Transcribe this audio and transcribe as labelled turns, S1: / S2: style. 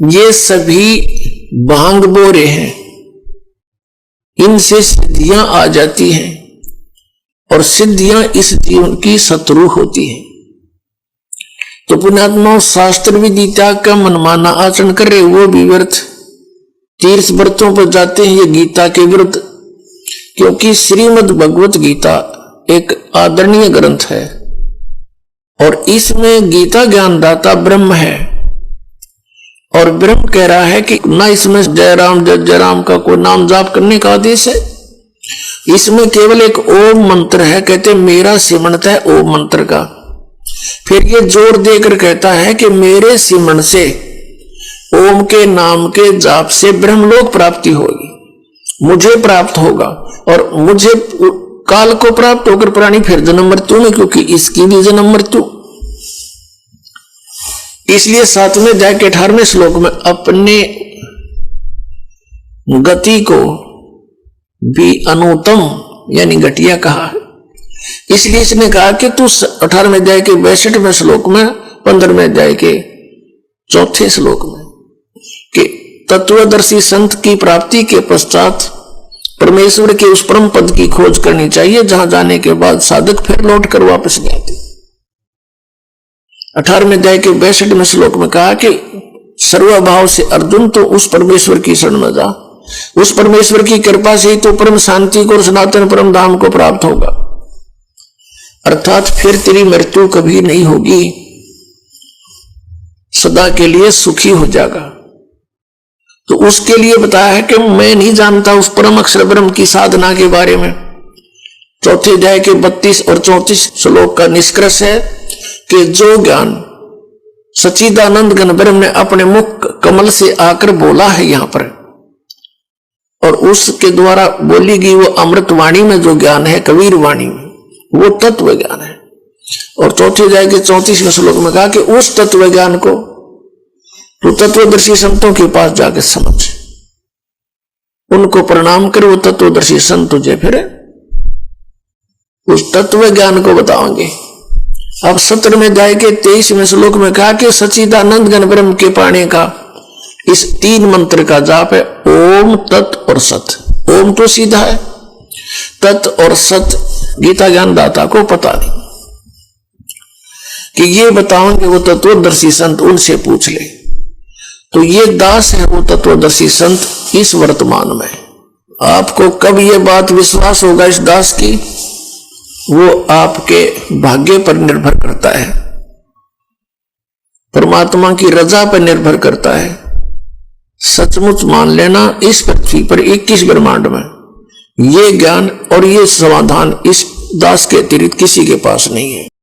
S1: ये सभी भांग बोरे हैं, इनसे सिद्धियां आ जाती हैं और सिद्धियां इस जीवन की शत्रु होती हैं। तो पुण्यात्मा शास्त्र विधि त्याग का मनमाना आचरण कर रहे वो भी व्यर्थ, तीर्थ व्रतों पर जाते हैं ये गीता के विरुद्ध, क्योंकि श्रीमद् भगवत गीता एक आदरणीय ग्रंथ है और इसमें गीता ज्ञानदाता ब्रह्म है और ब्रह्म कह रहा है कि ना इसमें जय राम जय जय राम का कोई नाम जाप करने का आदेश है, इसमें केवल एक ओम मंत्र है। कहते मेरा सिमरत है ओम मंत्र का। फिर ये जोर देकर कहता है कि मेरे सिमरन से ओम के नाम के जाप से ब्रह्मलोक प्राप्ति होगी, मुझे प्राप्त होगा और मुझे काल को प्राप्त होकर प्राणी फिर जन्म मृत्यु में, क्योंकि इसकी भी जन्म मृत्यु। इसलिए 7वें अध्याय के 18वें श्लोक में अपने गति को भी अनुत्तम यानी घटिया कहा है। इसलिए इसने कहा कि तू 18वें अध्याय के 62वें श्लोक में 15वें अध्याय के 4थे श्लोक में कि तत्वदर्शी संत की प्राप्ति के पश्चात परमेश्वर के उस परम पद की खोज करनी चाहिए जहां जाने के बाद साधक फिर लौट कर वापस नहीं आते। 18वें अध्याय के 62वें श्लोक में कहा कि सर्वभाव से अर्जुन तो उस परमेश्वर की शरण में जा, उस परमेश्वर की कृपा से ही तो परम शांति को और सनातन परम धाम को प्राप्त होगा, अर्थात फिर तेरी मृत्यु कभी नहीं होगी, सदा के लिए सुखी हो जाएगा। तो उसके लिए बताया है कि मैं नहीं जानता उस परम अक्षर ब्रह्म की साधना के बारे में। 4थे अध्याय के 32 और 34 श्लोक का निष्कर्ष है कि जो ज्ञान सच्चिदानंद घन ब्रह्म ने अपने मुख कमल से आकर बोला है यहां पर और उसके द्वारा बोली गई वो अमृत वाणी में जो ज्ञान है, कबीर वाणी में, वो तत्व ज्ञान है। और 4थे अध्याय के 34वें श्लोक में कहा कि उस तत्व ज्ञान को तो तत्वदर्शी संतों के पास जाकर समझ, उनको प्रणाम कर, वो तत्वदर्शी संत तुझे फिर उस तत्व ज्ञान को बताओगे। अब 17वें अध्याय के 23वें श्लोक में कहा कि सच्चिदानंद घन ब्रह्म के पाने का इस 3 मंत्र का जाप है ओम तत् और सत। ओम तो सीधा है, तत् और सत गीता ज्ञानदाता को पता नहीं कि ये बताओगे वो तत्वदर्शी संत, उनसे पूछ ले। तो ये दास है वो तत्वदर्शी संत इस वर्तमान में। आपको कब ये बात विश्वास होगा इस दास की, वो आपके भाग्य पर निर्भर करता है, परमात्मा की रजा पर निर्भर करता है। सचमुच मान लेना इस पृथ्वी पर 21 ब्रह्मांड में ये ज्ञान और ये समाधान इस दास के अतिरिक्त किसी के पास नहीं है।